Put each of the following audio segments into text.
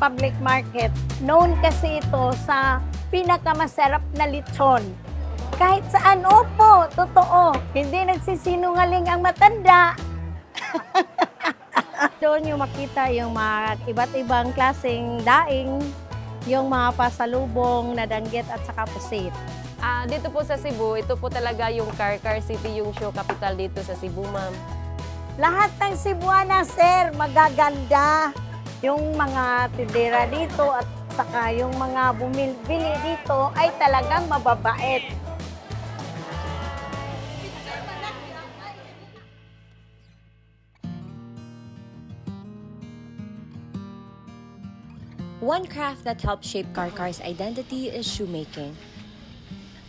public market. Known kasi ito sa pinakamasarap na lechon. Kahit saan, opo, totoo. Hindi nagsisinungaling ang matanda. Doon yung makita yung mga iba't ibang klaseng daing, yung mga pasalubong na danggit at saka pusit. Dito po sa Cebu, ito po talaga yung Car City, yung show capital dito sa Cebu, ma'am. Lahat ng Cebuana, sir, magaganda. Yung mga tindera dito at saka yung mga bumibili dito ay talagang mababait. One craft that helped shape Karkar's identity is shoemaking.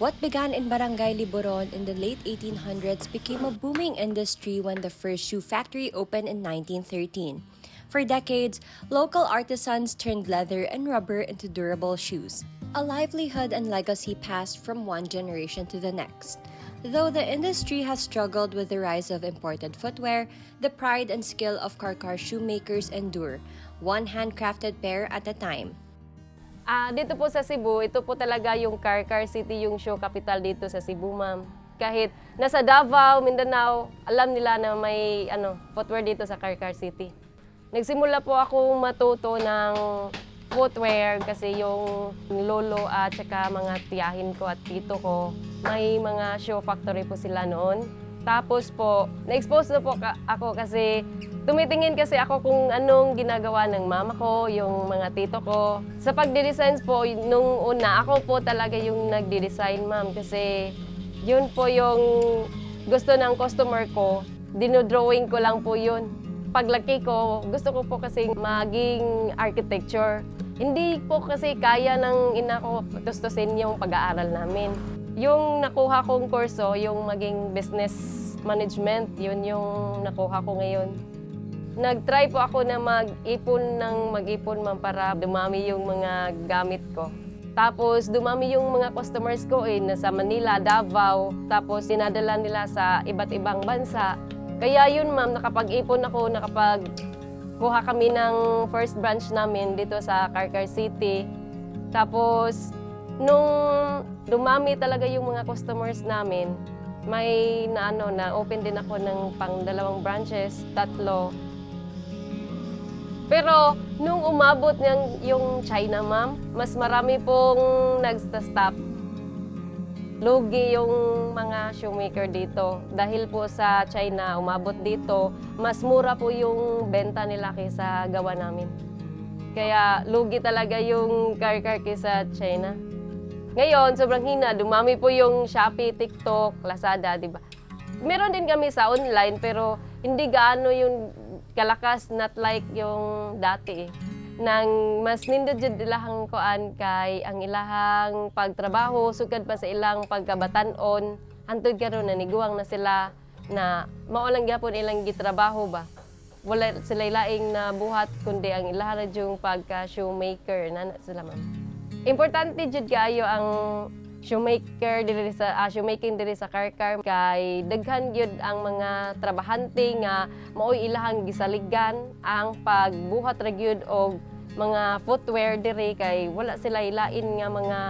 What began in Barangay Liboron in the late 1800s became a booming industry when the first shoe factory opened in 1913. For decades, local artisans turned leather and rubber into durable shoes, a livelihood and legacy passed from one generation to the next. Though the industry has struggled with the rise of imported footwear, the pride and skill of Karkar shoemakers endure, one handcrafted pair at a time. Dito po sa Cebu, ito po talaga yung Car City, yung show capital dito sa Cebu, ma'am. Kahit nasa Davao, Mindanao, alam nila na may footwear dito sa Car City. Nagsimula po ako matuto ng footwear kasi yung lolo at saka mga tiyahin ko at tito ko, may mga shoe factory po sila noon. Tapos po, na-expose na po ako kasi tumitingin kasi ako kung anong ginagawa ng mama ko, yung mga tito ko. Sa pagde-design po, nung una, ako po talaga yung nagde-design, ma'am. Kasi yun po yung gusto ng customer ko. Dinodrawing ko lang po yun. Paglaki ko, gusto ko po kasi maging architecture. Hindi po kasi kaya ng ina ko tustusin yung pag-aaral namin. Yung nakuha kong kurso, yung maging business management, yun yung nakuha ko ngayon. Nag-try po ako na mag-ipon ma'am para dumami yung mga gamit ko. Tapos dumami yung mga customers ko nasa Manila, Davao, tapos dinadala nila sa iba't ibang bansa. Kaya yun ma'am, nakapag-ipon ako, nakapag-kuha kami ng first branch namin dito sa Karkar City. Tapos nung dumami talaga yung mga customers namin, may na-open din ako ng pang-2 branches, 3. Pero nung umabot yung China, ma'am, mas marami pong nag-stop. Lugi yung mga shoemaker dito. Dahil po sa China, umabot dito, mas mura po yung benta nila kaysa gawa namin. Kaya lugi talaga yung Karkar kaysa China. Ngayon, sobrang hina. Dumami po yung Shopee, TikTok, Lazada, di ba? Meron din kami sa online, pero hindi gaano yung kalakas, not like yung dati. Nang mas nindot jud ilahang kuan kay ang ilahang pagtrabaho, sugad pa sa ilang pagkabatan-on, hantod karon naniguang na sila na mao lang gyapon ilang gitrabaho ba. Wala sila laing na buhat kundi ang ilahan yung pagka-shoemaker na sila ma'am. Importante jud kaayo ang shoemaker diri sa shoemaking diri sa Karkar kay daghan gyud ang mga trabahante nga maoy ilahang gisaligan ang pagbuhat ra gyud og mga footwear diri kay wala sila ilain nga mga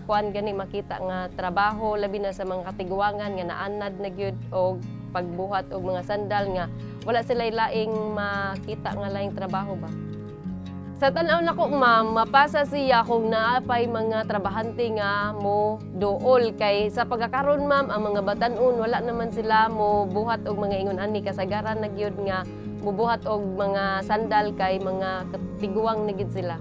kuan gani makita nga trabaho labi na sa mga katiguangan nga naanad na gyud og pagbuhat og mga sandal nga wala sila ilaing makita nga laing trabaho ba. Sa tanaw na ko, ma'am, mapasa siya kung naapay mga trabahante nga mo dool. Kay sa pagkakaroon, ma'am, ang mga batanon, wala naman sila mo buhat og mga ingon ani kasagaran na gyud nga mubuhat og mga sandal kay mga tiguang na gyud sila.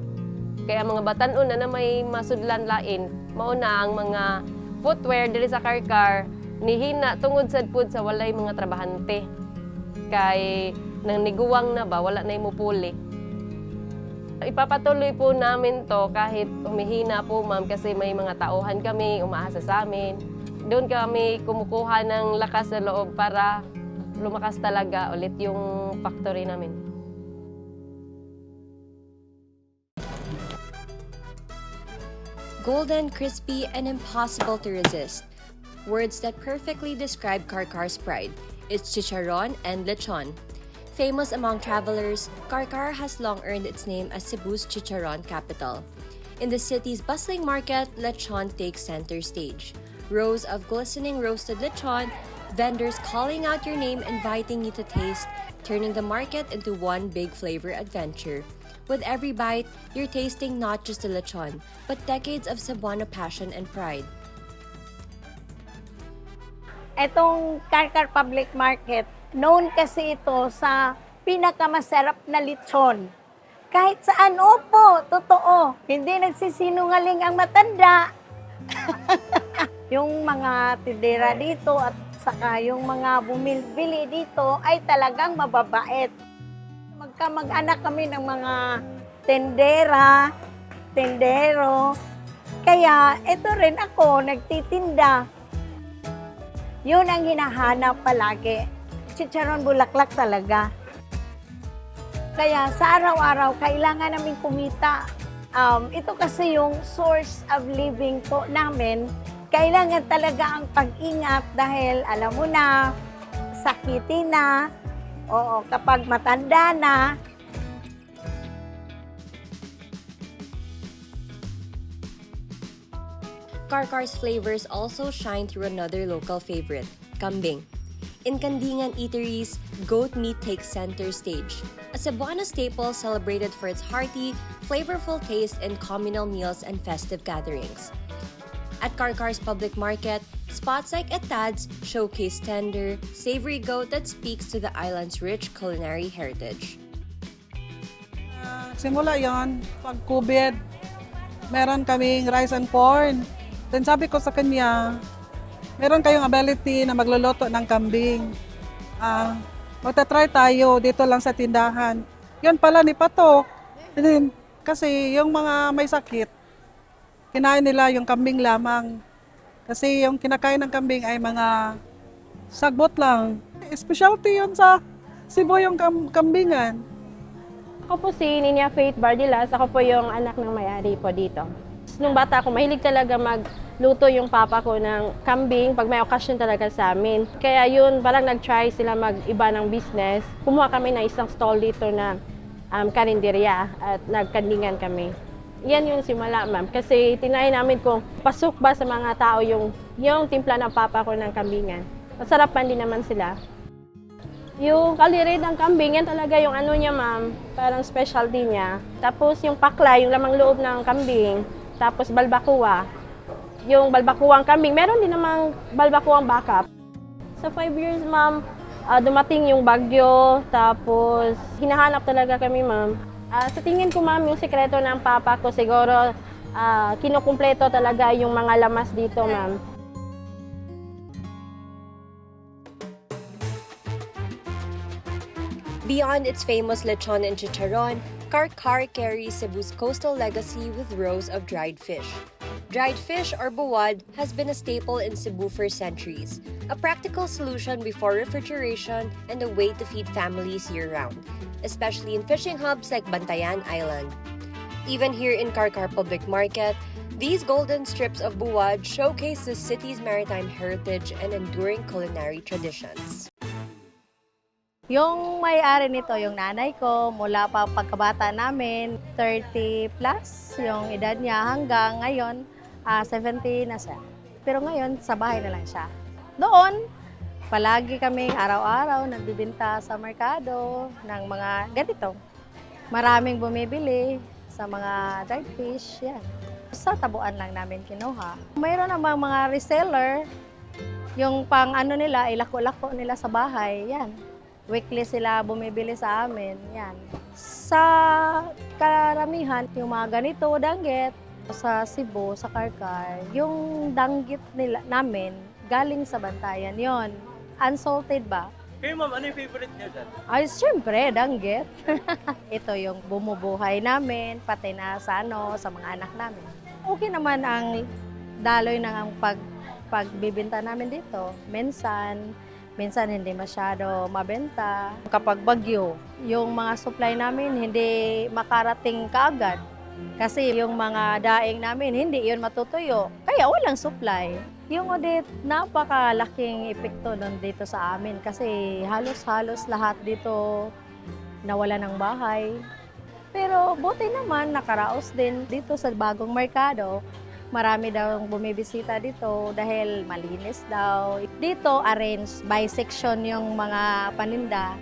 Kaya mga batanon na may masudlan lain, mao na ang mga footwear diri sa Karkar nihina tungod sad pud sa walay mga trabahante. Kay nang niguwang na ba, wala na imupuli. Ipapatuloy po namin to kahit humihina po ma'am kasi may mga tauhan kami, umaasa sa amin. Doon kami kumukuha ng lakas sa loob para lumakas talaga ulit yung factory namin. Golden, crispy, and impossible to resist. Words that perfectly describe Karkar's pride. It's chicharon and lechon. Famous among travelers, Karkar has long earned its name as Cebu's chicharon capital. In the city's bustling market, lechon takes center stage. Rows of glistening roasted lechon, vendors calling out your name, inviting you to taste, turning the market into one big flavor adventure. With every bite, you're tasting not just the lechon, but decades of Cebuano passion and pride. Etong Karkar Public Market, known kasi ito sa pinakamasarap na lechon. Kahit saan, opo, totoo. Hindi nagsisinungaling ang matanda. Yung mga tindera dito at saka yung mga bumibili dito ay talagang mababait. Magkamag-anak kami ng mga tendera, tendero. Kaya ito rin ako, nagtitinda. Yun ang hinahanap palagi. Chicharon bulaklak talaga. Kaya sa araw-araw, kailangan namin kumita. Ito kasi yung source of living po namin. Kailangan talaga ang pag-ingat dahil alam mo na, sakitin na, oo, kapag matanda na. Karkar's flavors also shine through another local favorite, kambing. In Kandingan eateries, goat meat takes center stage, a Cebuano staple celebrated for its hearty, flavorful taste in communal meals and festive gatherings. At Karkar's public market, spots like Etad's showcase tender, savory goat that speaks to the island's rich culinary heritage. Simula yon pag-COVID, meron kaming rice and corn. Then sabi ko sa kanya, meron kayong ability na magluluto ng kambing. Magta-try tayo dito lang sa tindahan. Yun pala ni Patok. And then, kasi yung mga may sakit, kinain nila yung kambing lamang. Kasi yung kinakain ng kambing ay mga sagbot lang. Specialty yun sa Cebu yung kambingan. Ako po si Ninya Faith Bardilas. Ako po yung anak ng may-ari po dito. Nung bata ako, mahilig talaga magluto yung papa ko ng kambing pag may okasyon talaga sa amin. Kaya yun, parang nag-try sila mag-iba ng business. Kumuha kami ng isang stall dito na karinderya at nagkandingan kami. Yan yung simula, ma'am. Kasi tinayin namin kung pasok ba sa mga tao yung timpla ng papa ko ng kambingan. Masarapan din naman sila. Yung kalirid ng kambing, yan talaga yung ano niya, ma'am. Parang specialty niya. Tapos yung pakla, yung lamang loob ng kambing. Tapos balbacoa. Yung balbacoang kambing, meron din namang balbacoang backup. Sa 5 years, ma'am, dumating yung bagyo. Tapos hinahanap talaga kami, ma'am. Sa tingin ko, ma'am, yung sekreto ng papa ko, siguro kinukumpleto talaga yung mga lamas dito, ma'am. Beyond its famous lechon and chicharon, Karkar carries Cebu's coastal legacy with rows of dried fish. Dried fish, or buwad, has been a staple in Cebu for centuries, a practical solution before refrigeration and a way to feed families year-round, especially in fishing hubs like Bantayan Island. Even here in Karkar Public Market, these golden strips of buwad showcase the city's maritime heritage and enduring culinary traditions. Yung may-ari nito, yung nanay ko, mula pa pagkabata namin, 30 plus yung edad niya hanggang ngayon, 70 na siya. Pero ngayon, sa bahay na lang siya. Doon, palagi kaming araw-araw nagbibinta sa merkado ng mga ganito. Maraming bumibili sa mga dried fish, yan. Sa tabuan lang namin kinuha. Mayroon namang mga reseller, yung pang ano nila, ilako-lako nila sa bahay, yan. Weekly sila bumibili sa amin, yan. Sa karamihan, yung mga ganito, danggit, sa Cebu, sa Karkar, yung danggit nila, namin, galing sa Bantayan yon. Unsalted ba? Kayo ma'am, ano yung favorite niyo dyan? Ay, siyempre, danggit. Ito yung bumubuhay namin, pati na sa mga anak namin. Okay naman ang daloy ng ang pagbibinta namin dito. Minsan hindi masyado mabenta. Kapag bagyo, yung mga supply namin hindi makarating kaagad. Kasi yung mga daing namin, hindi yun matutuyo. Kaya walang supply. Yung audit, napakalaking epekto nun dito sa amin kasi halos-halos lahat dito nawala ng bahay. Pero buti naman, nakaraos din dito sa bagong merkado. Marami daw bumibisita dito dahil malinis daw. Dito, arrange by section yung mga paninda.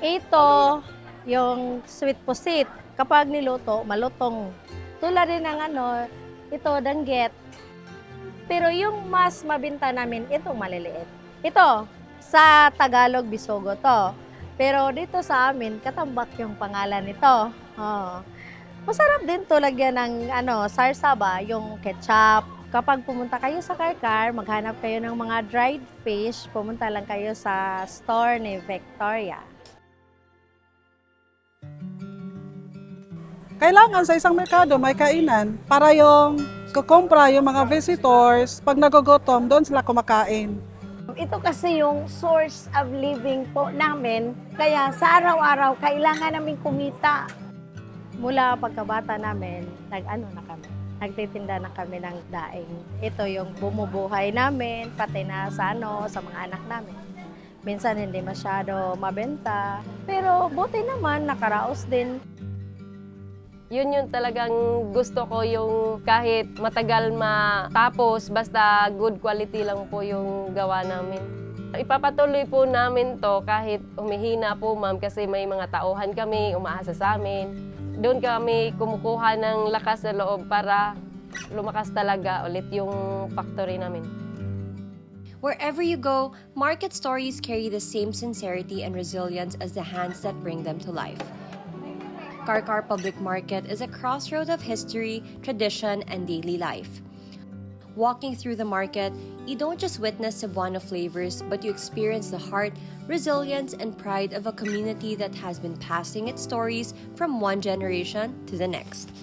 Ito, yung sweet pusit. Kapag niluto, malutong. Tulad din ng ito, danggit. Pero yung mas mabinta namin, itong maliliit. Ito, sa Tagalog, bisogo to. Pero dito sa amin, katambak yung pangalan nito. Oh. Masarap din to lagyan ng sarsaba, yung ketchup. Kapag pumunta kayo sa Karkar, maghanap kayo ng mga dried fish, pumunta lang kayo sa store ni Victoria. Kailangan sa isang merkado may kainan para yung kukumpra yung mga visitors, pag nagugutom, doon sila kumakain. Ito kasi yung source of living po namin. Kaya sa araw-araw, kailangan namin kumita. Mula pagkabata namin, nagtitinda na kami ng daing. Ito yung bumubuhay namin, pati na sa mga anak namin. Minsan hindi masyado mabenta, pero buti naman, nakaraos din. Yun yung talagang gusto ko, yung kahit matagal matapos, basta good quality lang po yung gawa namin. Ipapatuloy po namin to kahit humihina po, ma'am, kasi may mga tauhan kami, umaasa sa amin. Doon kami kumukuha ng lakas na loob para lumakas talaga ulit yung factory namin. Wherever you go, market stories carry the same sincerity and resilience as the hands that bring them to life. Karkar Public Market is a crossroad of history, tradition, and daily life. Walking through the market, you don't just witness Cebuano flavors, but you experience the heart, resilience, and pride of a community that has been passing its stories from one generation to the next.